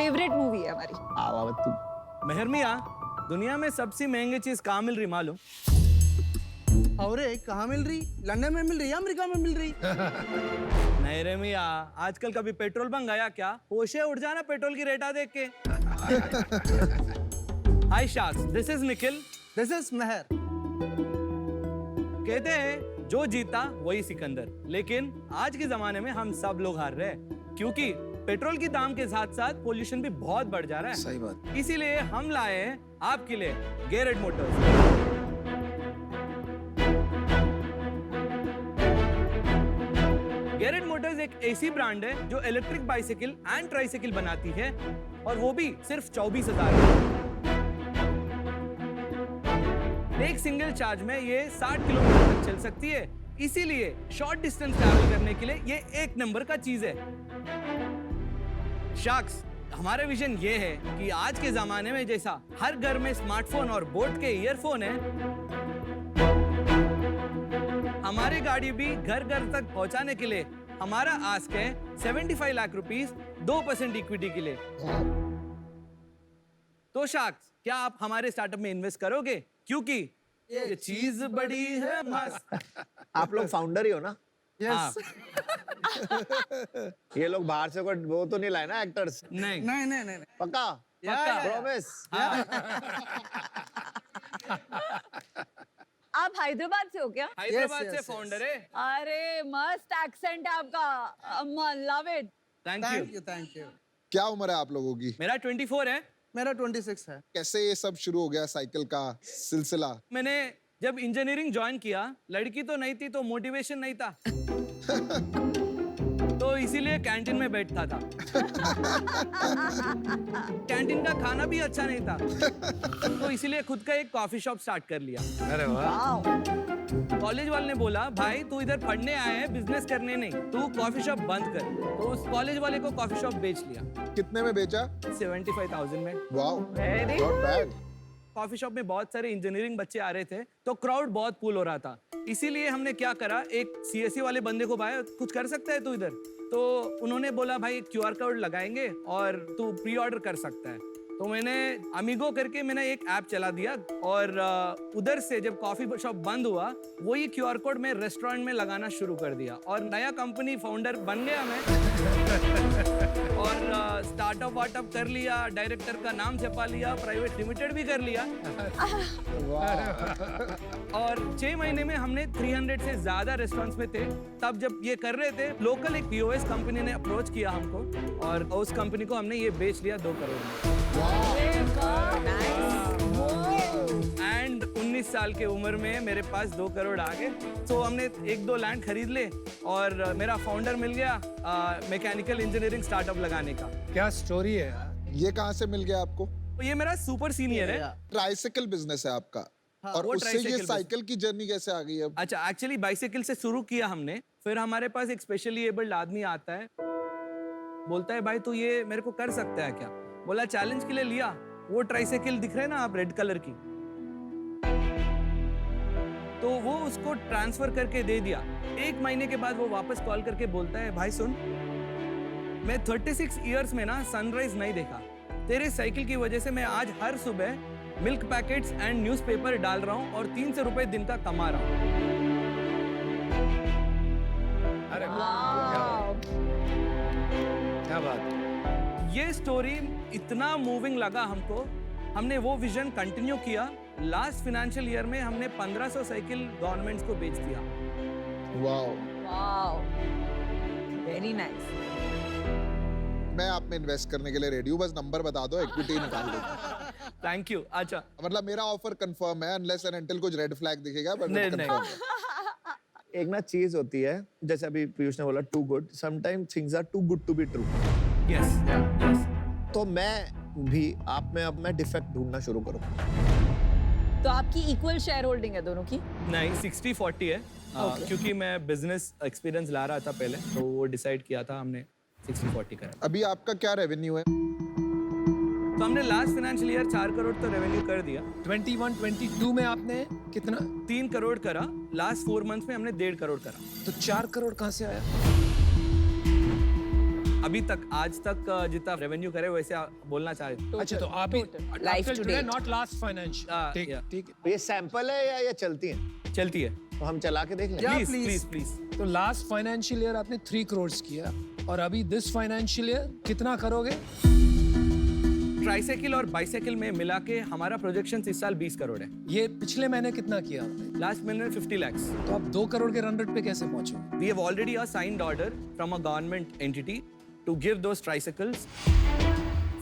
Favourite movie है हमारी। आवा तू मेहर मियां, दुनिया में सबसे महंगी चीज कहाँ मिल रही मालूम? और कहाँ मिल रही? लंदन में मिल रही या अमेरिका में मिल रही? नहीं रे मियां, आजकल कभी पेट्रोल बंक आया क्या? होशे उड़ जाना पेट्रोल की रेटा देख के। Hi sharks, this is Nikhil. This is Mehar. कहते हैं जो जीता वही सिकंदर, लेकिन आज के जमाने में हम सब लोग हार रहे हैं क्योंकि पेट्रोल की दाम के साथ साथ पोल्यूशन भी बहुत बढ़ जा रहा है। सही बात। इसीलिए हम लाए हैं आपके लिए गैरेट मोटर्स। गैरेट मोटर्स एक ऐसी ब्रांड है जो इलेक्ट्रिक बाइसाइकिल एंड ट्राइसाइकिल बनाती है और वो भी सिर्फ 24,000 में। एक सिंगल चार्ज में ये 60 किलोमीटर तक चल सकती है, इसीलिए शॉर्ट डिस्टेंस ट्रैवल करने के लिए ये एक नंबर का चीज है। शार्क्स, हमारा विजन ये है कि आज के जमाने में जैसा हर घर में स्मार्टफोन और बोट के ईयरफोन है, हमारी गाड़ी भी घर घर तक पहुंचाने के लिए हमारा आस्क है 75 लाख रुपीस 2% इक्विटी के लिए। तो शार्क्स, क्या आप हमारे स्टार्टअप में इन्वेस्ट करोगे? क्योंकि ये चीज बड़ी है मस्त। आप लोग फाउंडर ही हो ना? हाँ, ये लोग बाहर से कोई वो तो नहीं लाए ना एक्टर्स? नहीं नहीं नहीं नहीं। पक्का? पक्का। प्रॉमिस? आप हैदराबाद से हो क्या? हैदराबाद Yes, से yes, फाउंडर है। अरे मस्त एक्सेंट है आपका, अम्मा love it. Thank thank you. You thank you. क्या उम्र है आप लोगों की? मेरा 24 है। मेरा 26 है। कैसे ये सब शुरू हो गया साइकिल का सिलसिला? मैंने जब इंजीनियरिंग ज्वाइन किया, लड़की तो नहीं थी तो मोटिवेशन नहीं था, तो इसीलिए कैंटीन में बैठता था। कैंटीन का खाना भी अच्छा नहीं था, तो इसीलिए खुद का एक कॉफी शॉप स्टार्ट कर लिया। अरे वाह। कॉलेज वाले ने बोला, भाई तू इधर पढ़ने आया है, बिजनेस करने नहीं, तू कॉफी शॉप बंद कर। तो उस कॉलेज वाले को कॉफी शॉप बेच लिया। कितने में बेचा? 75,000 में। Wow, very not bad. Coffee shop में बहुत सारे इंजीनियरिंग बच्चे आ रहे थे, तो क्राउड बहुत पुल हो रहा था। इसीलिए हमने क्या करा, एक सीएससी वाले बंदे को, भाई कुछ कर सकता है तू इधर? तो उन्होंने बोला, भाई क्यूआर कोड लगाएंगे और तू प्री ऑर्डर कर सकता है। तो मैंने अमीगो करके मैंने एक ऐप चला दिया और उधर से जब कॉफी शॉप बंद हुआ, वही क्यूआर कोड मैं रेस्टोरेंट में लगाना शुरू कर दिया और नया कंपनी फाउंडर बन गया मैं। और स्टार्टअप वार्टअप कर लिया, डायरेक्टर का नाम छपा लिया, प्राइवेट लिमिटेड भी कर लिया। और 6 महीने में हमने 300 से ज्यादा रेस्टोरेंट्स में थे। तब जब ये कर रहे थे, लोकल एक पीओएस कंपनी ने अप्रोच किया हमको और उस कंपनी को हमने ये बेच लिया 2 करोड़ में। एंड 19 साल के उम्र में मेरे पास 2 करोड़ आ गए। तो हमने 1-2 लैंड खरीद ले और मेरा फाउंडर मिल गया मैकेनिकल इंजीनियरिंग स्टार्टअप लगाने का। क्या स्टोरी है यार। ये कहाँ से मिल गया आपको? तो ये मेरा सुपर सीनियर है। ट्राइसाइकिल बिजनेस है आपका? और वो उससे ये tricycle साइकिल की जर्नी कैसे आ गई अब? अच्छा, एक्चुअली बाइसाइकिल से शुरू किया हमने, फिर हमारे पास एक स्पेशली एबल्ड आदमी आता है, बोलता है, भाई तू ये मेरे को कर सकता है क्या? बोला, चैलेंज के लिए लिया। वो ट्राइसाइकिल दिख रहे हैं ना आप, रेड कलर की, तो वो उसको ट्रांसफर करके दे दिया। 1 महीने के बाद वो वापस कॉल करके बोलता है, भाई सुन, मैं 36 इयर्स में ना सनराइज नहीं देखा, तेरे साइकिल की वजह से मैं आज हर सुबह मिल्क पैकेट्स एंड न्यूज़पेपर डाल रहा हूँ और 300 रुपए दिन का कमा रहा हूँ। अरे क्या बात। ये स्टोरी इतना मूविंग लगा हमको, हमने वो विजन कंटिन्यू किया। लास्ट फाइनेंशियल ईयर में हमने 1500 साइकिल गवर्नमेंट्स को बेच दिया। Wow, wow, very nice. मैं आप में इन्वेस्ट करने के लिए रेडी हूँ, बस नंबर बता दो, इक्विटी निकाल दो। Thank you. अच्छा, मतलब मेरा ऑफर कंफर्म है, अनलेस एंड अनटिल कुछ रेड फ्लैग दिखेगा, बट नहीं, कंफर्म है। एक ना चीज होती है, जैसे अभी पीयूष ने बोला, too good, sometime things are too good to be true. Yes yes. तो मैं भी आप में अब मैं डिफेक्ट ढूंढना शुरू करूँ। तो आपकी इक्वल शेयर होल्डिंग है दोनों की? नहीं, 60-40 है। क्योंकि मैं बिजनेस एक्सपीरियंस ला रहा था पहले, तो वो डिसाइड किया था हमने 60-40 करा। अभी आपका क्या रेवेन्यू है? तो हमने लास्ट फाइनेंशियल ईयर 4 करोड़ तो रेवेन्यू कर दिया। 21-22 में आपने कितना? 3 करोड़ करा। लास्ट 4 मंथ्स में हमने 1.5 करोड़ करा। तो 4 करोड़ कहाँ से आया? अभी तक आज तक जितना रेवेन्यू करे वैसे बोलना चाह रहे थे। अच्छा तो आप ही Life to date. Not last financial ठीक yeah. ठीक है तो ये सैंपल है या ये चलती है? चलती है। तो हम चला के देख लें। Yeah, please please. Please please. तो लास्ट फाइनेंशियल ईयर आपने 3 करोड़ किया और अभी दिस फाइनेंशियल ईयर कितना करोगे? ट्राइसाइकिल और बाइसाइकिल में मिला के हमारा प्रोजेक्शन इस साल 20 करोड़ है। ये पिछले महीने कितना किया आपने? लास्ट महीने 50 lakhs। तो आप 2 करोड़ के रन रेट पे कैसे पहुंचोगे? We have already a signed order from a government entity to give those tricycles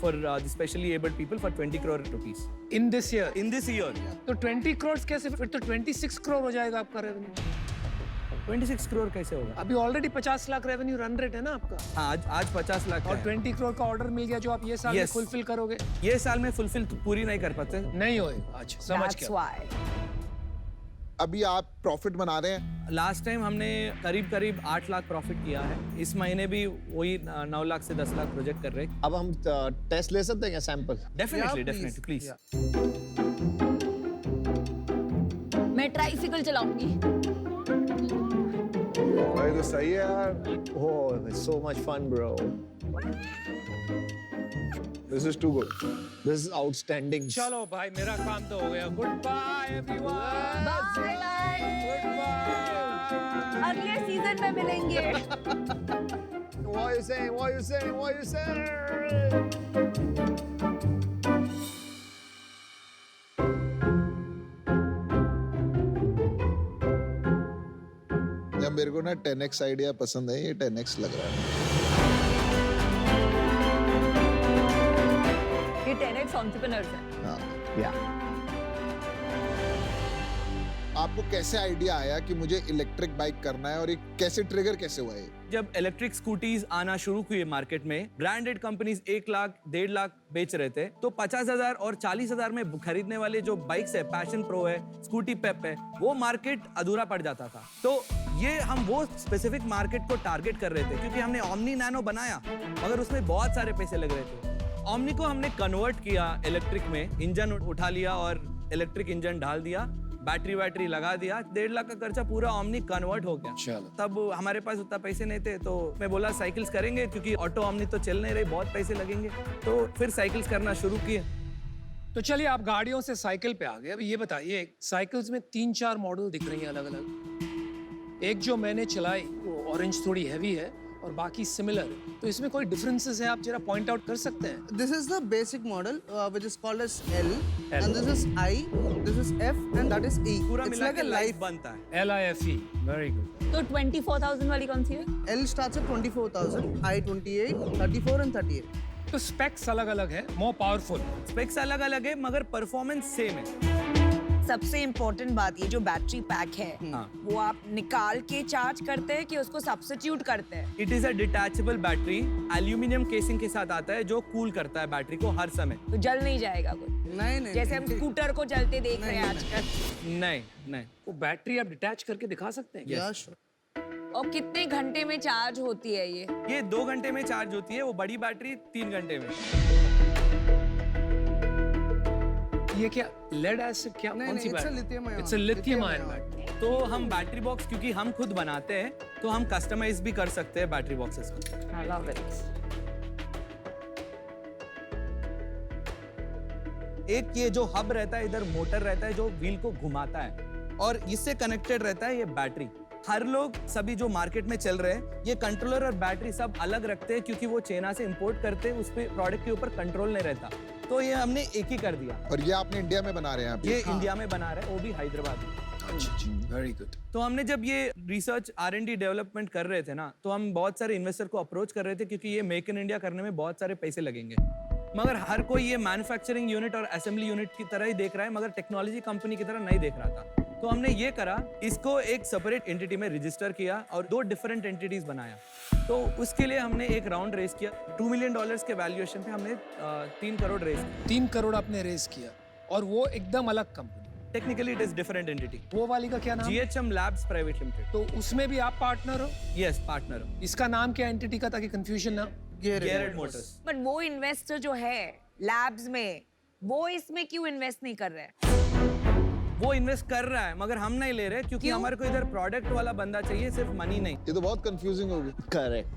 for the specially abled people for 20 crore rupees in this year in this year। तो 20 करोड़ कैसे? फिर तो 26 करोड़ हो जाएगा आपका रेवेन्यू। 26 करोड़ कैसे होगा? अभी already 50 lakh revenue run rate है ना आपका, हाँ, आज 50 लाख और का है। 20 करोड़ का ऑर्डर मिल गया जो आप ये साल में Yes. फुलफिल करोगे। ये साल में फुलफिल पूरी नहीं कर पाते। नहीं होएगा। अच्छा समझ That's गया। why. अभी आप प्रॉफिट बना रहे हैं। लास्ट टाइम हमने करीब 8 लाख प्रॉफिट किया है। इस महीने भी वही 9 लाख से 10 लाख प्रोजेक्ट कर रहे हैं। अब हम टेस्ट ले सकते हैं क्या sample? Definitely please. Definitely please. मैं ट्राइसिकल चलाऊंगी। भाई तो सही है यार। Oh, it's so much fun, bro. This is too good. This is outstanding. चलो भाई मेरा काम तो हो गया। Goodbye everyone. Bye bye. Goodbye. अगले सीजन में मिलेंगे। What are you saying? What are you saying? What are you saying? जब मेरे को ना 10x आइडिया पसंद है, ये 10x लग रहा है। ये 10x एंटरप्रेन्योर्स है। हाँ। Yeah. आपको कैसे आइडिया आया कि मुझे इलेक्ट्रिक बाइक करना है और ये कैसे ट्रिगर कैसे हुआ ये? जब इलेक्ट्रिक स्कूटीज आना शुरू हुई मार्केट में, ब्रांडेड कंपनीज 1 लाख 1.5 लाख बेच रहे थे, तो 50,000 और 40,000 में खरीदने वाले जो बाइक्स है, पैशन प्रो है, स्कूटी पेप है, वो मार्केट अधूरा पड़ जाता था। तो ये हम वो स्पेसिफिक मार्केट को टारगेट कर रहे थे, क्योंकि हमने ओमनी नैनो बनाया मगर उसमें बहुत सारे पैसे लग रहे थे। ओमनी को हमने कन्वर्ट किया इलेक्ट्रिक में, इंजन उठा लिया और इलेक्ट्रिक इंजन डाल दिया, बैटरी लगा दिया, 1.5 लाख का खर्चा पूरा ओमनी कन्वर्ट हो गया। चलो। तब हमारे पास उतना पैसे नहीं थे, तो मैं बोला साइकिल्स करेंगे, क्योंकि ऑटो ओमनी तो चल नहीं रही, बहुत पैसे लगेंगे। तो फिर साइकिल्स करना शुरू किए। तो चलिए आप गाड़ियों से साइकिल पे आ गए। अब ये बताइए, साइकिल्स में 3-4 मॉडल दिख रही हैं अलग अलग। एक जो मैंने चलाई वो ऑरेंज थोड़ी हैवी है और बाकी सिमिलर है, तो इसमें कोई डिफरेंसेस है आप जरा पॉइंट आउट कर सकते हैं? This is the basic model, which is called as L, and this is I, this is F, and that is E. पूरा It's मिला like के a लाइफ life. बनता है। LIFE, very good. तो 24,000 वाली कौन सी है? L starts at 24,000, I 28, 34, and 38. तो स्पेक्स अलग अलग है, मोर पावरफुल। स्पेक्स अलग अलग है मगर परफॉर्मेंस सेम है। सबसे इम्पोर्टेंट बात, ये जो बैटरी पैक है, हाँ। वो आप निकाल के चार्ज करते हैं कि उसको सब्स्टिट्यूट करते हैं? It is a detachable battery, aluminium casing के साथ आता है, जो कूल करता है बैटरी को हर समय। तो जल नहीं जाएगा कुछ, नहीं जैसे हम स्कूटर को चलते देख रहे हैं आजकल। नहीं। वो बैटरी आप डिटैच करके दिखा सकते हैं? Yeah, sure. और कितने घंटे में चार्ज होती है ये? ये 2 घंटे में चार्ज होती है, वो बड़ी बैटरी 3 घंटे में। ये क्या लेड एसिड क्या नहीं, कौन सी it's a battery? lithium ion. It's a lithium Lithium ion ion. Battery. तो हम बैटरी बॉक्स क्योंकि हम खुद बनाते हैं, तो हम कस्टमाइज भी कर सकते हैं बैटरी बॉक्सेस को। I love it. एक ये जो हब रहता है, इधर मोटर रहता है जो व्हील को घुमाता है, और इससे कनेक्टेड रहता है ये बैटरी। हर लोग सभी जो मार्केट में चल रहे हैं, ये कंट्रोलर और बैटरी सब अलग रखते हैं, क्योंकि वो चाइना से इंपोर्ट करते हैं, उस पे प्रोडक्ट के ऊपर कंट्रोल नहीं रहता। तो ये हमने एक ही कर दिया। और ये आपने इंडिया में बना रहे हैं आप? ये इंडिया में बना रहे हैं, वो भी हैदराबाद में। अच्छा, वेरी गुड। तो हमने जब ये रिसर्च R&D डेवलपमेंट कर रहे थे ना, तो हम बहुत सारे इन्वेस्टर को अप्रोच कर रहे थे, क्योंकि ये मेक इन इंडिया करने में बहुत सारे पैसे लगेंगे। मगर हर कोई ये मैन्युफैक्चरिंग यूनिट और असेंबली यूनिट की तरह ही देख रहा है, मगर टेक्नोलॉजी कंपनी की तरह नहीं देख रहा था। तो हमने ये करा, इसको एक सेपरेट एंटिटी में रजिस्टर किया और 2 डिफरेंट एंटिटीज बनाया। तो उसके लिए हमने एक राउंड रेस किया। $2 मिलियन के वैल्यूएशन पे हमने 3 करोड़ रेस किया। 3 करोड़ आपने रेस किया, और वो एकदम अलग company. Technically it is different entity. वो वाली का क्या नाम? GHM Labs private limited. तो उसमें भी आप पार्टनर हो? यस, पार्टनर हो। इसका नाम क्या एंटिटी का, ताकि कंफ्यूजन ना? Garrett Motors। बट वो इन्वेस्टर जो है लैब्स में, वो इसमें क्यों इन्वेस्ट नहीं कर रहे हैं? वो इन्वेस्ट कर रहा है, मगर हम नहीं ले रहे, क्योंकि क्यों? हमारे को इधर प्रोडक्ट वाला बंदा चाहिए, सिर्फ मनी नहीं। ये तो बहुत कंफ्यूजिंग हो गया। Correct.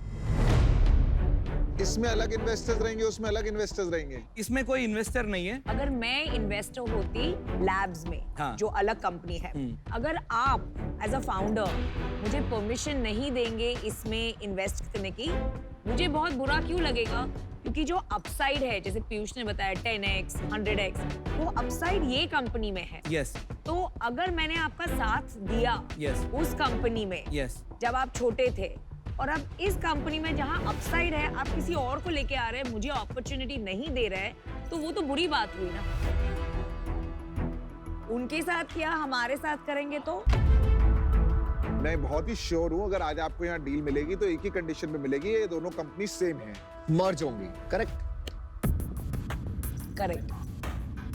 इसमें अलग इन्वेस्टर्स रहेंगे, उसमें अलग इन्वेस्टर्स रहेंगे। इसमें कोई इन्वेस्टर नहीं है। अगर मैं इन्वेस्टर होती लैब्स में, हाँ। जो अलग कंपनी है, अगर आप एज अ फाउंडर मुझे परमिशन नहीं देंगे इसमें इन्वेस्ट करने की, मुझे बहुत बुरा क्यों लगेगा? क्योंकि जो अपसाइड है, जैसे पीयूष ने बताया 10x, 100x, वो अपसाइड ये कंपनी में है। यस तो अगर मैंने आपका साथ दिया Yes. उस कंपनी में, यस जब आप छोटे थे, और अब इस कंपनी में जहां अपसाइड है, आप किसी और को लेके आ रहे हैं, मुझे अपॉर्चुनिटी नहीं दे रहे हैं, तो वो तो बुरी बात हुई ना। उनके साथ किया, हमारे साथ करेंगे तो मैं बहुत ही श्योर हूँ, अगर आज आपको यहाँ डील मिलेगी तो एक ही कंडीशन में मिलेगी, ये दोनों कंपनी सेम है, मर्ज होंगी। करेक्ट? करेक्ट।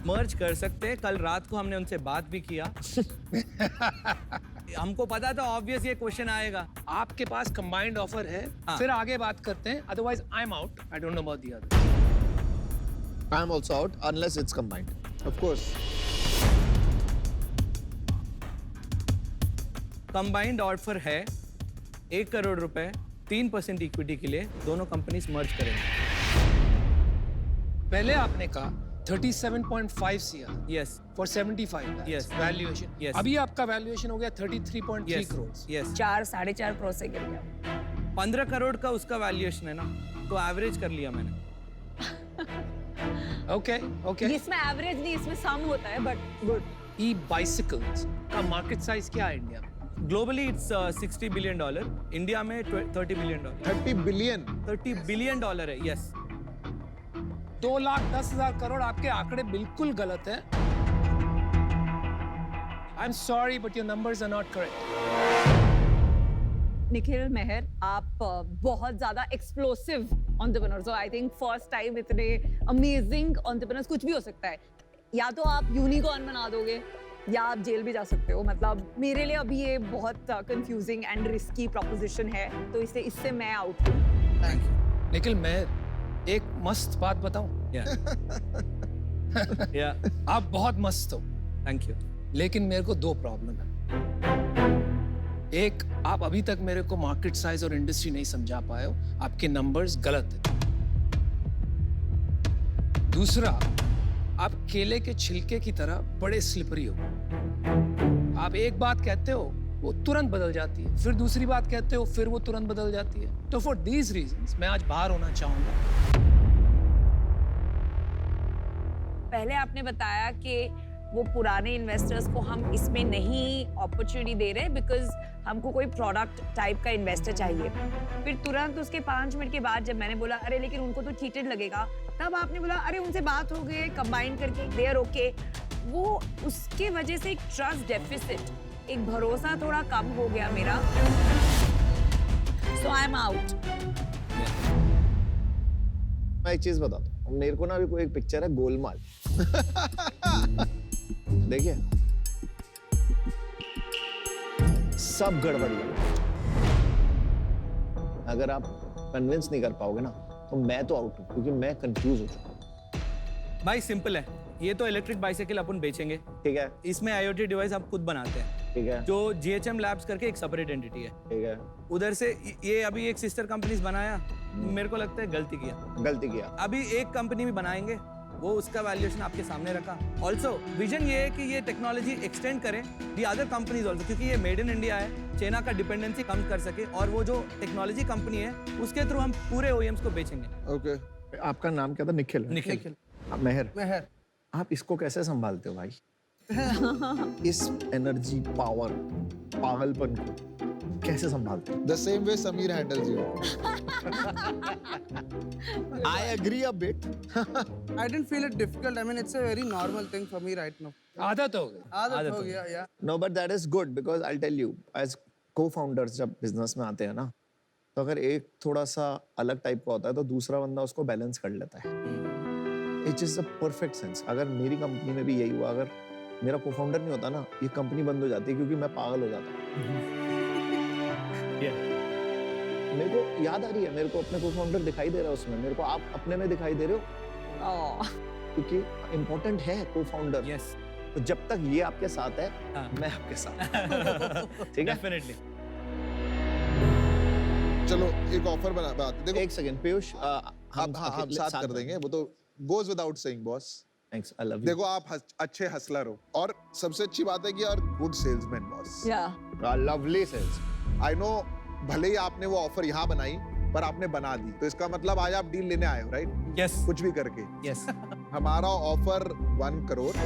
मर्ज कर सकते हैं। कल रात को हमने उनसे बात भी किया। हमको पता था ऑब्वियस ये क्वेश्चन आएगा। आपके पास कंबाइंड ऑफर है, हाँ। फिर आगे बात करते हैं, otherwise I am out, I don't know about the other. I am also out unless it's combined. Of course. Combined offer है 1 करोड़ रुपए 3% इक्विटी के लिए, दोनों कंपनीज मर्ज करेंगे। पहले आपने कहा 37.5 CR yes for 75 lakhs Yes. Valuation. Yes. अभी आपका वैल्यूएशन हो गया 33.3 यस करोड़। यस 4-4.5 करोड़ से गिर गया। 15 करोड़ का उसका वैल्यूएशन है ना, तो एवरेज कर लिया मैंने। Okay okay. इसमें एवरेज नहीं, इसमें सम होता है, बट गुड। ई बाइसिकल्स का मार्केट साइज क्या है इंडिया में? ग्लोबली इट्स $60 बिलियन, इंडिया में $30 बिलियन। 30 बिलियन। $30 बिलियन है। यस 2,10,000 करोड़। आपके आंकड़े बिल्कुल गलत है। I am sorry but your numbers are not correct. Nikhil Mehar, आप बहुत ज्यादा एक्सप्लोसिव एंटरप्रेन्योर हो। आई थिंक फर्स्ट टाइम इतने अमेजिंग एंटरप्रेन्योर्स, कुछ भी हो सकता है। या तो आप यूनिकॉर्न बना दोगे या आप जेल भी जा सकते हो। मतलब मेरे लिए अभी ये बहुत कंफ्यूजिंग एंड रिस्की प्रोपोजिशन है, तो इससे मैं आउट हूँ। निखिल, मैं एक मस्त बात बताऊं? या आप बहुत मस्त हो, थैंक यू। लेकिन मेरे को 2 प्रॉब्लम है। एक, आप अभी तक मेरे को मार्केट साइज और इंडस्ट्री नहीं समझा पाए हो, आपके नंबर्स गलत है। दूसरा, आप केले के छिलके की तरह बड़े स्लिपरी हो। आप एक बात कहते हो वो तुरंत बदल जाती है, फिर दूसरी बात कहते हो फिर वो तुरंत बदल जाती है। तो फॉर दीज रीजंस मैं आज बाहर होना चाहूंगा। पहले आपने बताया कि वो पुराने इन्वेस्टर्स को हम इसमें नहीं अपॉर्चुनिटी दे रहे बिकॉज हमको कोई प्रोडक्ट टाइप का इन्वेस्टर चाहिए। फिर तुरंत उसके 5 मिनट के बाद जब मैंने बोला अरे लेकिन उनको तो चीटेड लगेगा, तब आपने बोला अरे उनसे बात हो गई, कंबाइन करके दे आर ओके। वो उसके वजह से एक ट्रस्ट डेफिसिट, एक भरोसा थोड़ा कम हो गया मेरा। सो आई एम आउट। मैं एक चीज बताता हूँ, मेरे को ना अभी कोई एक पिक्चर है गोलमाल। देखिए सब गड़बड़ है। अगर आप कन्विंस नहीं कर पाओगे ना तो मैं तो आउट हूँ, क्योंकि मैं कंफ्यूज हो चुका हूँ। भाई सिंपल है, ये तो इलेक्ट्रिक बाइसाइकिल अपन बेचेंगे, ठीक है, इसमें IoT डिवाइस हम खुद बनाते हैं, ठीक है, जो GHM लैब्स करके एक सेपरेट एंटिटी है। ठीक है। उधर से ये अभी एक सिस्टर कंपनीज बनाया, मेरे को लगता है गलती किया। अभी एक कंपनी भी बनाएंगे, वो उसका वैल्यूएशन आपके सामने रखा। ऑल्सो विजन ये है कि ये टेक्नोलॉजी एक्सटेंड करें दी अदर कंपनीज ऑल्सो, क्योंकि ये मेड इन इंडिया है, चाइना का डिपेंडेंसी कम कर सके, और वो जो टेक्नोलॉजी कंपनी है उसके थ्रू हम पूरे OEMs को बेचेंगे। ओके। आपका नाम क्या था? निखिल। निखिल। मेहर, आप इसको कैसे संभालते हो भाई? इस एनर्जी, पावर, पागलपन को कैसे संभालते हो? The same way Sameer handles you. I agree a bit. I didn't feel it difficult. I mean, it's a very normal thing for me right now. आदत हो गई। आदत हो गया, yeah. No, but that is good because I'll tell you, as co-founders जब business में आते हैं ना, तो अगर एक थोड़ा सा अलग टाइप का होता है तो दूसरा बंदा उसको बैलेंस कर लेता है। It is a perfect sense. अगर मेरी कंपनी में भी यही हुआ, अगर मेरा co-founder नहीं होता ना, ये कंपनी बंद हो जाती है, क्योंकि मैं पागल हो जाता। मेरे को याद आ रही है, मेरे को अपने co-founder दिखाई दे रहा है उसमें, मेरे को आप अपने में दिखाई दे रहे हो, क्योंकि इम्पोर्टेंट है co-founder। यस, तो जब तक ये आपके साथ है, मैं आपके साथ। ठीक है, डेफिनेटली। चलो एक ऑफर बना देखो एक सेकंड पीयूष हम साथ कर देंगे वो तो goes without saying boss thanks I love you देखो आप अच्छे हसलर हो और सबसे अच्छी बात है कि यार good salesman boss Yeah. Lovely sales I know भले ही आपने वो ऑफर यहाँ बनाई पर आपने बना दी तो इसका मतलब आज आप डील लेने आए हो राइट यस कुछ भी करके यस हमारा ऑफर 1 करोड़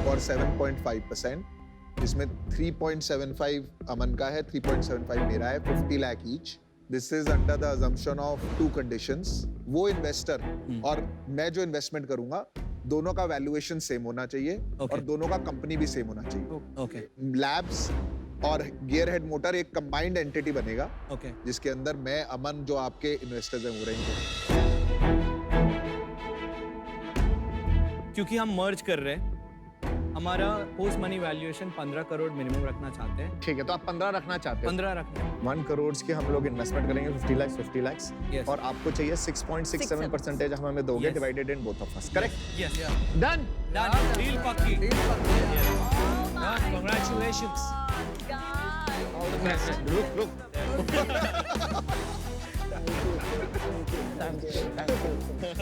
और 7.5% इसमें 3.75 अमन का है 3.75 मेरा है 50 lakh each this is under the assumption of 2 conditions वो इन्वेस्टर और मैं जो इन्वेस्टमेंट करूंगा दोनों का वैल्यूएशन सेम होना चाहिए और दोनों का कंपनी भी सेम होना चाहिए ओके लैब्स और गियर हेड मोटर एक कंबाइंड एंटिटी बनेगा ओके जिसके अंदर मैं अमन जो आपके इन्वेस्टर्स हैं वो रहेंगे क्योंकि हम मर्ज कर रहे हैं हमारा post money valuation 15 crore minimum रखना चाहते हैं ठीक है तो आप 15 रखना चाहते हो 15 रखना 1 करोड़ के हम लोग इन्वेस्टमेंट करेंगे 50 लाख Yes. और आपको चाहिए 6.67% हम हमें दोगे Yes. Divided in both of us correct yes done done deal पक्की Congratulations. रुक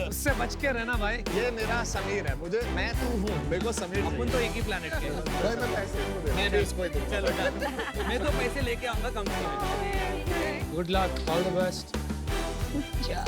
उससे बच के रहना भाई. ये मेरा समीर है मुझे मैं तू हूँ मेरे को समीर अपन तो एक ही प्लेनेट के हैं। भाई मैं पैसे नहीं दे मैं इसको चलो डन मैं तो पैसे लेके आऊंगा कंपनी में Good luck. All the best. Yeah.